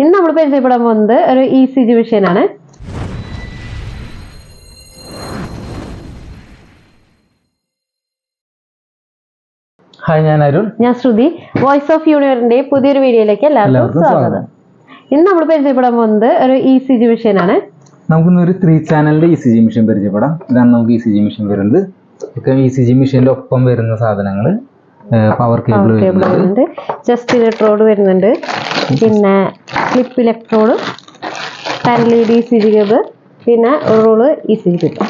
ഇന്ന് നമ്മൾ പരിചയപ്പെടാൻ പോകുന്നത് ഒരു ECG മെഷീൻ ആണ്. ഹായ്, ഞാൻ അരുൺ. ഞാൻ ശ്രുതി. വോയിസ് ഓഫ് യൂണിവറിന്റെ പുതിയൊരു വീഡിയോയിലേക്ക് എല്ലാവർക്കും സ്വാഗതം. ഇന്ന് നമ്മൾ പരിചയപ്പെടാൻ പോകുന്നത് ഒരു ECG മെഷീൻ ആണ്. നമുക്കിന്ന് ഒരു 3 ചാനലിന്റെ ECG മെഷീൻ പരിചയപ്പെടാം. ഇതാണ് നമുക്ക് ECG മെഷീൻ വരുന്നത്. ECG മെഷീന്റെ ഒപ്പം വരുന്ന സാധനങ്ങൾ പവർ കേബിൾ വരുന്നുണ്ട്, ജസ്റ്റ് ഇലക്ട്രോഡ് വരുന്നുണ്ട്, പിന്നെ clip electrode, parallel ECG cable, പിന്നെ ഒരു റോള് ECG കേബിൾ.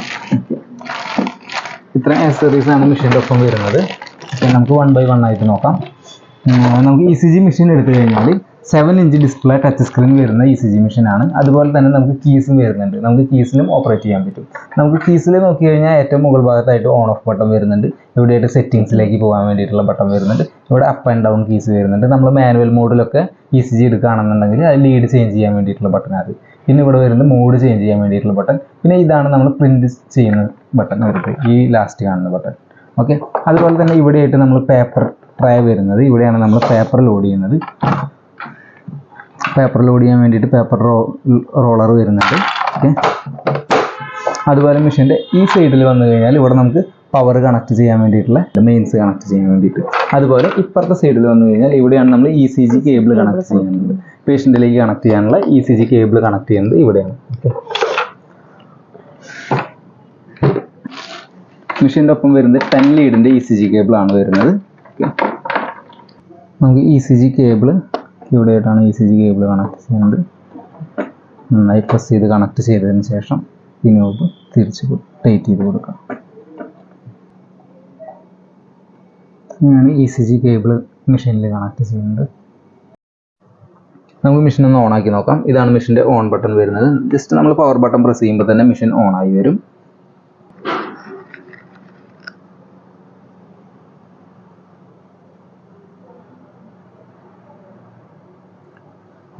ഇത്ര ആക്സസറീസ് ആണ് മെഷീന്റെ ഒപ്പം വരുന്നത്. നമുക്ക് 1 by 1 ആയിട്ട് നോക്കാം. നമുക്ക് ECG മെഷീൻ എടുത്തു കഴിഞ്ഞാൽ 7 ഇഞ്ച് ഡിസ്പ്ലേ ടച്ച് സ്ക്രീൻ വരുന്ന ECG മെഷീൻ ആണ്. അതുപോലെ തന്നെ നമുക്ക് കീസും വരുന്നുണ്ട്. നമുക്ക് കീസിലും ഓപ്പറേറ്റ് ചെയ്യാൻ പറ്റും. നമുക്ക് കീസിൽ നോക്കി കഴിഞ്ഞാൽ ഏറ്റവും മുകൾ ഭാഗത്തായിട്ട് ഓൺ ഓഫ് ബട്ടൺ വരുന്നുണ്ട്. ഇവിടെയായിട്ട് സെറ്റിംഗ്സിലേക്ക് പോകാൻ വേണ്ടിയിട്ടുള്ള ബട്ടൺ വരുന്നുണ്ട്. ഇവിടെ അപ്പ് ആൻഡ് ഡൗൺ കീസ് വരുന്നുണ്ട്. നമ്മൾ മാനുവൽ മോഡിലൊക്കെ ECG എടുക്കുകയാണെന്നുണ്ടെങ്കിൽ അത് ലീഡ് ചേഞ്ച് ചെയ്യാൻ വേണ്ടിയിട്ടുള്ള ബട്ടൺ അത്. പിന്നെ ഇവിടെ വരുന്നത് മോഡ് ചേഞ്ച് ചെയ്യാൻ വേണ്ടിയിട്ടുള്ള ബട്ടൺ. പിന്നെ ഇതാണ് നമ്മൾ പ്രിന്റ് ചെയ്യുന്ന ബട്ടൺ വരുന്നത്, ഈ ലാസ്റ്റ് കാണുന്ന ബട്ടൺ. ഓക്കെ, അതുപോലെ തന്നെ ഇവിടെയായിട്ട് നമ്മൾ പേപ്പർ ട്രേ വരുന്നത്. ഇവിടെയാണ് നമ്മൾ പേപ്പർ ലോഡ് ചെയ്യുന്നത്. പേപ്പർ ലോഡ് ചെയ്യാൻ വേണ്ടിയിട്ട് പേപ്പർ റോളർ വരുന്നുണ്ട്. ഓക്കെ, അതുപോലെ മെഷീൻ്റെ ഈ സൈഡിൽ വന്നു കഴിഞ്ഞാൽ ഇവിടെ നമുക്ക് പവർ കണക്ട് ചെയ്യാൻ വേണ്ടിയിട്ടുള്ള മെയിൻസ് കണക്ട് ചെയ്യാൻ വേണ്ടിയിട്ട്. അതുപോലെ ഇപ്പുറത്തെ സൈഡിൽ വന്നു കഴിഞ്ഞാൽ ഇവിടെയാണ് നമ്മൾ ECG കേബിൾ കണക്ട് ചെയ്യുന്നത്. പേഷ്യൻറ്റിലേക്ക് കണക്ട് ചെയ്യാനുള്ള ECG കേബിൾ കണക്ട് ചെയ്യുന്നത് ഇവിടെയാണ്. ഓക്കെ, മെഷീൻ്റെ ഒപ്പം വരുന്നത് 10 ലീഡിൻ്റെ ECG കേബിൾ ആണ് വരുന്നത്. ഓക്കെ, നമുക്ക് ECG കേബിൾ ഇവിടെയായിട്ടാണ് ECG കേബിൾ കണക്ട് ചെയ്യുന്നത്. നന്നായി പ്രസ് ചെയ്ത് കണക്ട് ചെയ്തതിന് ശേഷം ഈ നോബ് തിരിച്ച് ടൈറ്റ് ചെയ്ത് കൊടുക്കാം. ഇങ്ങനെയാണ് ECG കേബിൾ മെഷീനിൽ കണക്ട് ചെയ്യുന്നത്. നമുക്ക് മെഷീൻ ഒന്ന് ഓൺ ആക്കി നോക്കാം. ഇതാണ് മെഷീൻ്റെ ഓൺ ബട്ടൺ വരുന്നത്. ജസ്റ്റ് നമ്മൾ പവർ ബട്ടൺ പ്രസ് ചെയ്യുമ്പോൾ തന്നെ മെഷീൻ ഓൺ ആയി വരും.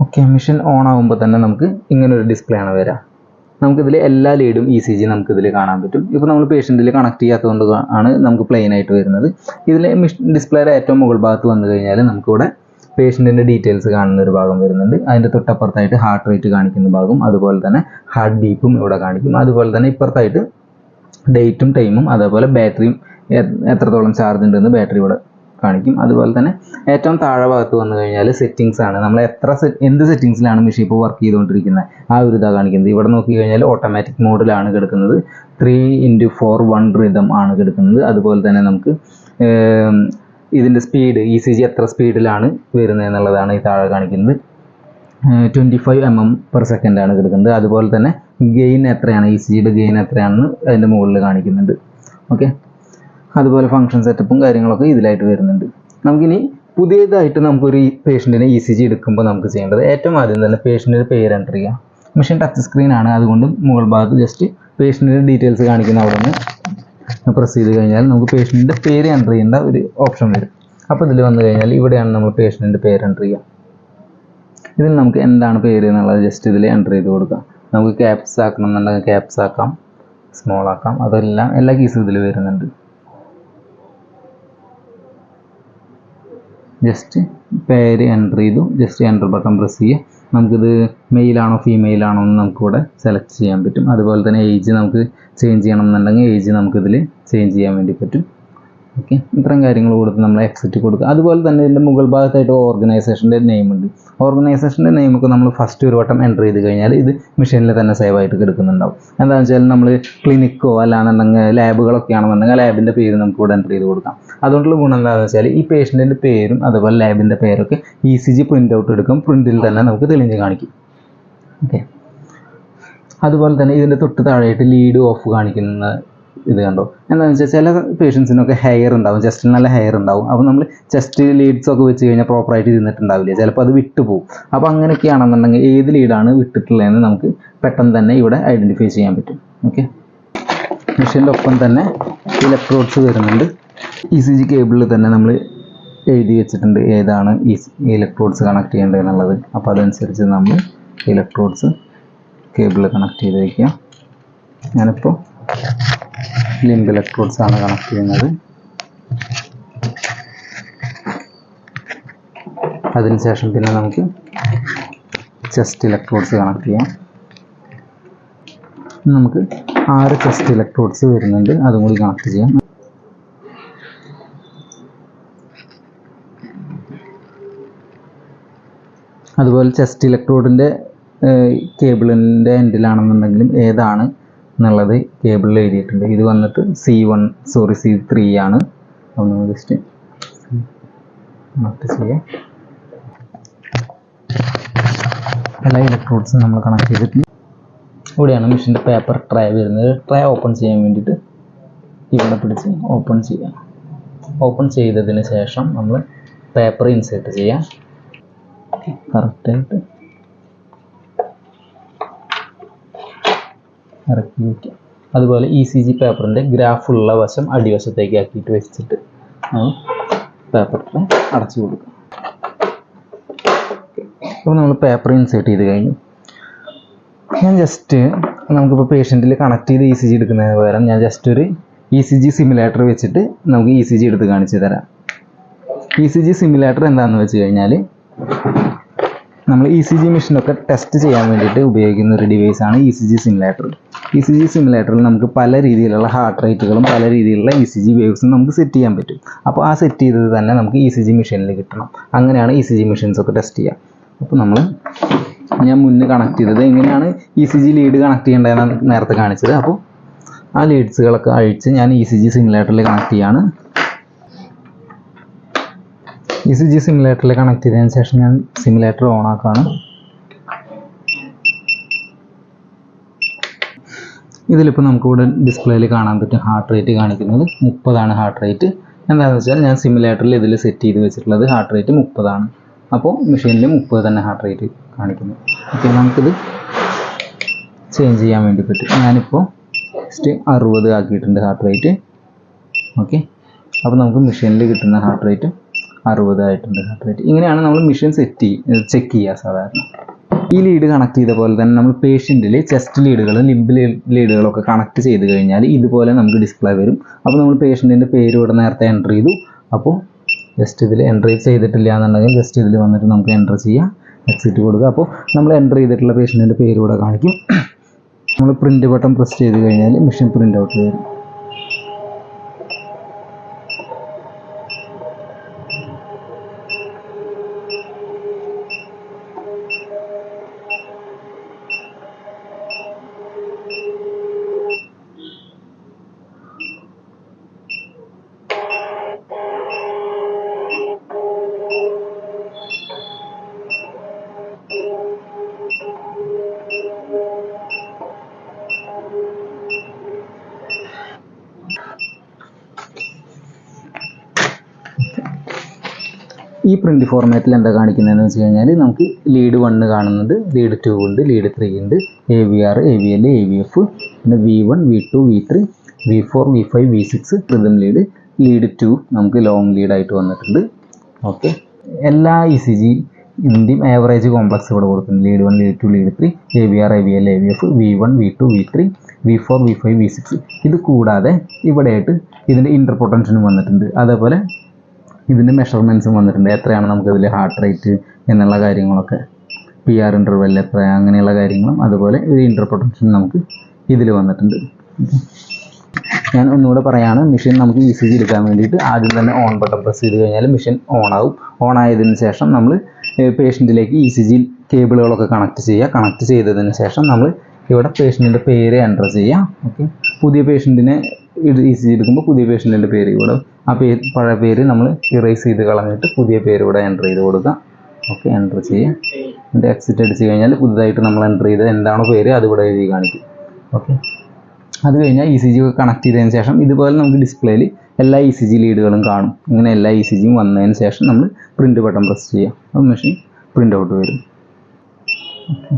ഓക്കെ, മെഷീൻ ഓൺ ആകുമ്പോൾ തന്നെ നമുക്ക് ഇങ്ങനൊരു ഡിസ്പ്ലേ ആണ് വരിക. നമുക്കിതിൽ എല്ലാ ലീഡും ECG നമുക്കിതിൽ കാണാൻ പറ്റും. ഇപ്പോൾ നമ്മൾ പേഷ്യൻറ്റിൽ കണക്ട് ചെയ്യാത്തതുകൊണ്ട് ആണ് നമുക്ക് പ്ലെയിൻ ആയിട്ട് വരുന്നത്. ഇതിൽ ഡിസ്പ്ലേയുടെ ഏറ്റവും മുകൾ ഭാഗത്ത് വന്നു കഴിഞ്ഞാൽ നമുക്കിവിടെ പേഷ്യൻറ്റിൻ്റെ ഡീറ്റെയിൽസ് കാണുന്ന ഒരു ഭാഗം വരുന്നുണ്ട്. അതിൻ്റെ തൊട്ടപ്പുറത്തായിട്ട് ഹാർട്ട് റേറ്റ് കാണിക്കുന്ന ഭാഗം, അതുപോലെ തന്നെ ഹാർട്ട് ബീപ്പും ഇവിടെ കാണിക്കും. അതുപോലെ തന്നെ ഇപ്പുറത്തായിട്ട് ഡേറ്റും ടൈമും, അതേപോലെ ബാറ്ററിയും എത്രത്തോളം ചാർജ് ഉണ്ടെന്ന് ബാറ്ററി ഇവിടെ കാണിക്കും. അതുപോലെ തന്നെ ഏറ്റവും താഴെ ഭാഗത്ത് വന്നു കഴിഞ്ഞാൽ സെറ്റിങ്സ് ആണ്. നമ്മൾ എന്ത് സെറ്റിങ്സിലാണ് മെഷീൻ ഇപ്പോൾ വർക്ക് ചെയ്തുകൊണ്ടിരിക്കുന്നത് ആ ഒരു ഇതാണ് കാണിക്കുന്നത്. ഇവിടെ നോക്കി കഴിഞ്ഞാൽ ഓട്ടോമാറ്റിക് മോഡിലാണ് കിടക്കുന്നത്. 3x4 1 റിതം ആണ് കിടക്കുന്നത്. അതുപോലെ തന്നെ നമുക്ക് ഇതിൻ്റെ സ്പീഡ് ECG എത്ര സ്പീഡിലാണ് വരുന്നത് എന്നുള്ളതാണ് ഈ താഴെ കാണിക്കുന്നത്. 25 mm/s ആണ് കിടക്കുന്നത്. അതുപോലെ തന്നെ ഗെയിൻ എത്രയാണ്, ECGയുടെ ഗെയിൻ എത്രയാണെന്ന് അതിൻ്റെ മുകളിൽ കാണിക്കുന്നുണ്ട്. ഓക്കെ, അതുപോലെ ഫംഗ്ഷൻ സെറ്റപ്പും കാര്യങ്ങളൊക്കെ ഇതിലായിട്ട് വരുന്നുണ്ട്. നമുക്കിനി പുതിയതായിട്ട് നമുക്കൊരു പേഷ്യൻറ്റിനെ ECG എടുക്കുമ്പോൾ നമുക്ക് ചെയ്യേണ്ടത് ഏറ്റവും ആദ്യം തന്നെ പേഷ്യൻറ്റിൻ്റെ പേര് എൻ്റർ ചെയ്യുക. മെഷീൻ ടച്ച് സ്ക്രീൻ ആണ്, അതുകൊണ്ട് മുകൾ ഭാഗത്ത് ജസ്റ്റ് പേഷ്യൻറ്റിൻ്റെ ഡീറ്റെയിൽസ് കാണിക്കുന്ന അവിടെ നിന്ന് പ്രസ് ചെയ്ത് കഴിഞ്ഞാൽ നമുക്ക് പേഷ്യൻറ്റിൻ്റെ പേര് എൻ്റർ ചെയ്യേണ്ട ഒരു ഓപ്ഷൻ വരും. അപ്പോൾ ഇതിൽ വന്നു കഴിഞ്ഞാൽ ഇവിടെയാണ് നമ്മൾ പേഷ്യൻറ്റിൻ്റെ പേര് എൻ്റർ ചെയ്യുക. ഇതിൽ നമുക്ക് എന്താണ് പേര് എന്നുള്ളത് ജസ്റ്റ് ഇതിൽ എൻ്റർ ചെയ്ത് കൊടുക്കാം. നമുക്ക് ക്യാപ്സ് ആക്കണം എന്നുണ്ടെങ്കിൽ ക്യാപ്സ് ആക്കാം, സ്മോൾ ആക്കാം, അതെല്ലാം എല്ലാ കീസും ഇതിൽ വരുന്നുണ്ട്. ജസ്റ്റ് പേര് എൻ്റർ ചെയ്തു, ജസ്റ്റ് എൻ്റർ ബട്ടൺ പ്രസ് ചെയ്യുക. നമുക്കിത് മെയിലാണോ ഫീമെയിലാണോ എന്ന് നമുക്കിവിടെ സെലക്ട് ചെയ്യാൻ പറ്റും. അതുപോലെ തന്നെ ഏജ് നമുക്ക് ചേഞ്ച് ചെയ്യണം എന്നുണ്ടെങ്കിൽ ഏജ് നമുക്കിതിൽ ചേഞ്ച് ചെയ്യാൻ വേണ്ടി പറ്റും. ഓക്കെ, ഇത്രയും കാര്യങ്ങൾ കൊടുത്ത് നമ്മൾ എക്സിറ്റ് കൊടുക്കുക. അതുപോലെ തന്നെ ഇതിൻ്റെ മുകൾ ഭാഗത്തായിട്ട് ഓർഗനൈസേഷൻ്റെ നെയിം ഉണ്ട്. ഓർഗനൈസേഷൻ്റെ നെയിമൊക്കെ നമ്മൾ ഫസ്റ്റ് ഒരു വട്ടം എൻ്റർ ചെയ്ത് കഴിഞ്ഞാൽ ഇത് മെഷീനിൽ തന്നെ സേവ് ആയിട്ട് കിടക്കുന്നുണ്ടാവും. എന്താണെന്ന് വെച്ചാൽ നമ്മൾ ക്ലിനിക്കോ അല്ലാന്നുണ്ടെങ്കിൽ ലാബുകളൊക്കെ ആണെന്നുണ്ടെങ്കിൽ ലാബിൻ്റെ പേര് നമുക്ക് ഇവിടെ എൻ്റർ ചെയ്ത് കൊടുക്കാം. അതുകൊണ്ടുള്ള ഗുണം എന്താണെന്ന് വെച്ചാൽ ഈ പേഷ്യൻറ്റിൻ്റെ പേരും അതുപോലെ ലാബിൻ്റെ പേരൊക്കെ ECG പ്രിൻ്റ് ഔട്ട് എടുക്കും, പ്രിൻറ്റിൽ തന്നെ നമുക്ക് തെളിഞ്ഞ് കാണിക്കും. ഓക്കെ, അതുപോലെ തന്നെ ഇതിൻ്റെ തൊട്ട് താഴെയായിട്ട് ലീഡ് ഓഫ് കാണിക്കുന്ന ഇത് കണ്ടോ. എന്താണെന്ന് വെച്ചാൽ ചില പേഷ്യൻസിനൊക്കെ ഹെയർ ഉണ്ടാവും, ചെസ്റ്റിൽ നല്ല ഹെയർ ഉണ്ടാവും. അപ്പോൾ നമ്മൾ ചെസ്റ്റ് ലീഡ്സൊക്കെ വെച്ച് കഴിഞ്ഞാൽ പ്രോപ്പറായിട്ട് ഇരുന്നിട്ടുണ്ടാവില്ല, ചിലപ്പോൾ അത് വിട്ടു പോകും. അപ്പോൾ അങ്ങനെയൊക്കെ ആണെന്നുണ്ടെങ്കിൽ ഏത് ലീഡാണ് വിട്ടിട്ടുള്ളതെന്ന് നമുക്ക് പെട്ടെന്ന് തന്നെ ഇവിടെ ഐഡൻറ്റിഫൈ ചെയ്യാൻ പറ്റും. ഓക്കെ, മെഷീൻ്റെ ഒപ്പം തന്നെ ഇലക്ട്രോഡ്സ് വരുന്നുണ്ട്. ECG കേബിളിൽ തന്നെ നമ്മൾ എഴുതി വെച്ചിട്ടുണ്ട് ഏതാണ് ഈ ഇലക്ട്രോഡ്സ് കണക്ട് ചെയ്യേണ്ടത് എന്നുള്ളത്. അപ്പോൾ അതനുസരിച്ച് നമ്മൾ ഇലക്ട്രോഡ്സ് കേബിളിൽ കണക്ട് ചെയ്ത് വയ്ക്കുക. ഞാനിപ്പോൾ ലിംബ് ഇലക്ട്രോഡ്സ് ആണ് കണക്ട് ചെയ്യുന്നത്. അതിനുശേഷം പിന്നെ നമുക്ക് ചെസ്റ്റ് ഇലക്ട്രോഡ്സ് കണക്ട് ചെയ്യാം. നമുക്ക് 6 ചെസ്റ്റ് ഇലക്ട്രോഡ്സ് വരുന്നുണ്ട്, അതും കൂടി കണക്ട് ചെയ്യാം. അതുപോലെ ചെസ്റ്റ് ഇലക്ട്രോഡിൻ്റെ കേബിളിൻ്റെ എൻഡിലാണെന്നുണ്ടെങ്കിലും ഏതാണ് എന്നുള്ളത് കേബിളിൽ എഴുതിയിട്ടുണ്ട്. ഇത് വന്നിട്ട് C3 ആണ്. ഒന്ന് ജസ്റ്റ് കണക്ട് ചെയ്യാം. എല്ലാ ഇലക്ട്രോഡ്സും നമ്മൾ കണക്ട് ചെയ്തിട്ട് ഇവിടെയാണ് മെഷീൻ്റെ പേപ്പർ ട്രേ വരുന്നത്. ട്രേ ഓപ്പൺ ചെയ്യാൻ വേണ്ടിയിട്ട് ഇവിടെ പിടിച്ച് ഓപ്പൺ ചെയ്യാം. ഓപ്പൺ ചെയ്തതിന് ശേഷം നമ്മൾ പേപ്പർ ഇൻസേർട്ട് ചെയ്യാം. കറക്റ്റായിട്ട് ഇറക്കി വയ്ക്കാം. അതുപോലെ ECG പേപ്പറിൻ്റെ ഗ്രാഫുള്ള വശം അടിവശത്തേക്ക് ആക്കിയിട്ട് വെച്ചിട്ട് പേപ്പർ ട്രേ അടച്ചു കൊടുക്കാം. അപ്പോൾ നമ്മൾ പേപ്പർ ഇൻസേർട്ട് ചെയ്ത് കഴിഞ്ഞു. ഞാൻ ജസ്റ്റ് നമുക്കിപ്പോൾ പേഷ്യൻറ്റിൽ കണക്ട് ചെയ്ത് ECG എടുക്കുന്നതിന് പകരം ഞാൻ ജസ്റ്റ് ഒരു ECG സിമുലേറ്റർ വെച്ചിട്ട് നമുക്ക് ECG എടുത്ത് കാണിച്ചു തരാം. ECG സിമുലേറ്റർ എന്താണെന്ന് വെച്ച് കഴിഞ്ഞാൽ നമ്മൾ ECG മെഷീനൊക്കെ ടെസ്റ്റ് ചെയ്യാൻ വേണ്ടിയിട്ട് ഉപയോഗിക്കുന്ന ഒരു ഡിവൈസാണ് ECG സിമുലേറ്റർ. ECG സിമുലേറ്ററിൽ നമുക്ക് പല രീതിയിലുള്ള ഹാർട്ട് റേറ്റുകളും പല രീതിയിലുള്ള ECG വേവ്സും നമുക്ക് സെറ്റ് ചെയ്യാൻ പറ്റും. അപ്പോൾ ആ സെറ്റ് ചെയ്തത് തന്നെ നമുക്ക് ECG മെഷീനിൽ കിട്ടണം. അങ്ങനെയാണ് ECG മെഷീൻസൊക്കെ ടെസ്റ്റ് ചെയ്യുക. അപ്പോൾ ഞാൻ മുന്നേ കണക്ട് ചെയ്തത് എങ്ങനെയാണ് ECG ലീഡ് കണക്ട് ചെയ്യേണ്ടതെന്ന് നേരത്തെ കാണിച്ചത്. അപ്പോൾ ആ ലീഡ്സുകളൊക്കെ അഴിച്ച് ഞാൻ ECG സിമുലേറ്ററിൽ കണക്ട് ചെയ്യാണ്. ECG സിമുലേറ്ററിൽ കണക്ട് ചെയ്തതിന് ശേഷം ഞാൻ സിമുലേറ്റർ ഓൺ ആക്കാണ്. ഇതിലിപ്പോൾ നമുക്കിവിടെ ഡിസ്പ്ലേയിൽ കാണാൻ പറ്റും ഹാർട്ട് റേറ്റ് കാണിക്കുന്നത് 30 ഹാർട്ട് റേറ്റ്. എന്താണെന്ന് വെച്ചാൽ ഞാൻ സിമുലേറ്ററിൽ ഇതിൽ സെറ്റ് ചെയ്ത് വെച്ചിട്ടുള്ളത് ഹാർട്ട് റേറ്റ് 30. അപ്പോൾ മെഷീനിൽ 30 തന്നെ ഹാർട്ട് റേറ്റ് കാണിക്കുന്നു. ഓക്കെ, നമുക്കിത് ചേഞ്ച് ചെയ്യാൻ വേണ്ടി പറ്റും. ഞാനിപ്പോൾ ജസ്റ്റ് 60 ആക്കിയിട്ടുണ്ട് ഹാർട്ട് റേറ്റ്. ഓക്കെ, അപ്പോൾ നമുക്ക് മെഷീനിൽ കിട്ടുന്ന ഹാർട്ട് റേറ്റ് 60 ആയിട്ടുണ്ട് ഹാർട്ട് റേറ്റ്. ഇങ്ങനെയാണ് നമ്മൾ മെഷീൻ ചെക്ക് ചെയ്യുക സാധാരണ. ഈ ലീഡ് കണക്ട് ചെയ്ത പോലെ തന്നെ നമ്മൾ പേഷ്യൻറ്റിൽ ചെസ്റ്റ് ലീഡുകളും ലിംബ് ലീഡുകളൊക്കെ കണക്ട് ചെയ്ത് കഴിഞ്ഞാൽ ഇതുപോലെ നമുക്ക് ഡിസ്പ്ലേ വരും. അപ്പോൾ നമ്മൾ പേഷ്യൻറ്റിൻ്റെ പേര് ഇവിടെ നേരത്തെ എൻ്റർ ചെയ്തു. അപ്പോൾ ജസ്റ്റ് ഇതിൽ എൻ്റർ ചെയ്തിട്ടില്ല എന്നുണ്ടെങ്കിൽ ജസ്റ്റ് ഇതിൽ വന്നിട്ട് നമുക്ക് എൻ്റർ ചെയ്യാം, എക്സിറ്റ് കൊടുക്കുക. അപ്പോൾ നമ്മൾ എൻ്റർ ചെയ്തിട്ടുള്ള പേഷ്യൻറ്റിൻ്റെ പേര് ഇവിടെ കാണിക്കും. നമ്മൾ പ്രിൻ്റ് ബട്ടൺ പ്രസ് ചെയ്ത് കഴിഞ്ഞാൽ മെഷീൻ പ്രിൻ്റ് ഔട്ട് വരും. ഈ പ്രിൻ്റ് ഫോർമാറ്റിൽ എന്താ കാണിക്കുന്നതെന്ന് വെച്ച് കഴിഞ്ഞാൽ നമുക്ക് ലീഡ് 1 കാണുന്നുണ്ട്, ലീഡ് 2 ഉണ്ട്, ലീഡ് 3 ഉണ്ട്, AVR, AVL, AVF, പിന്നെ V1, V2, V3, V4, V5, V6 rhythm lead 2 നമുക്ക് ലോങ് ലീഡായിട്ട് വന്നിട്ടുണ്ട്. ഓക്കെ, എല്ലാ ECGൻ്റെയും ആവറേജ് കോംപ്ലക്സ് ഇവിടെ കൊടുക്കുന്നുണ്ട്. Lead 1, lead 2, lead 3, AVR, AVL, AVF, V1, V2, V3, V4, V5, V6. ഇത് കൂടാതെ ഇവിടെയായിട്ട് ഇതിൻ്റെ ഇൻ്റർപൊട്ടൻഷനും വന്നിട്ടുണ്ട്. അതേപോലെ ഇതിൻ്റെ മെഷർമെൻറ്റ്സും വന്നിട്ടുണ്ട്. എത്രയാണ് നമുക്കതിൽ ഹാർട്ട് റേറ്റ് എന്നുള്ള കാര്യങ്ങളൊക്കെ, PR ഇൻ്റർവെൽ എത്ര, അങ്ങനെയുള്ള കാര്യങ്ങളും അതുപോലെ ഒരു ഇൻ്റർപൊട്ടൻഷൻ നമുക്ക് ഇതിൽ വന്നിട്ടുണ്ട്. ഞാൻ ഒന്നുകൂടെ പറയാണ്, മെഷീൻ നമുക്ക് ECG എടുക്കാൻ വേണ്ടിയിട്ട് ആദ്യം തന്നെ ഓൺ ബട്ടൺ പ്രസ് ചെയ്ത് കഴിഞ്ഞാൽ മെഷീൻ ഓൺ ആവും. ഓൺ ആയതിനു ശേഷം നമ്മൾ പേഷ്യൻറ്റിലേക്ക് ECG കേബിളുകളൊക്കെ കണക്ട് ചെയ്യുക. കണക്ട് ചെയ്തതിന് ശേഷം നമ്മൾ ഇവിടെ പേഷ്യൻറ്റിൻ്റെ പേര് എൻ്റർ ചെയ്യാം. ഓക്കെ, പുതിയ പേഷ്യൻറ്റിനെ ECG എടുക്കുമ്പോൾ പുതിയ പേഷ്യൻറ്റിൻ്റെ പേര് ഇവിടെ, ആ പഴയ പേര് നമ്മൾ ഇറേസ് ചെയ്ത് കളഞ്ഞിട്ട് പുതിയ പേര് ഇവിടെ എൻ്റർ ചെയ്ത് കൊടുക്കുക. ഓക്കെ, എൻ്റർ ചെയ്യുക. എന്നിട്ട് എക്സിറ്റ് അടിച്ച് കഴിഞ്ഞാൽ പുതുതായിട്ട് നമ്മൾ എൻ്റർ ചെയ്തത് എന്താണോ പേര് അതിവിടെ എഴുതി കാണിക്കും. ഓക്കെ, അത് കഴിഞ്ഞാൽ ECG കണക്ട് ചെയ്തതിന് ശേഷം ഇതുപോലെ നമുക്ക് ഡിസ്പ്ലേയിൽ എല്ലാ ECG ലീഡുകളും കാണും. ഇങ്ങനെ എല്ലാ ECGയും വന്നതിന് ശേഷം നമ്മൾ പ്രിൻ്റ് ബട്ടൺ പ്രസ് ചെയ്യുക. അപ്പോൾ മെഷീൻ പ്രിൻ്റ് ഔട്ട് വരും. ഓക്കെ.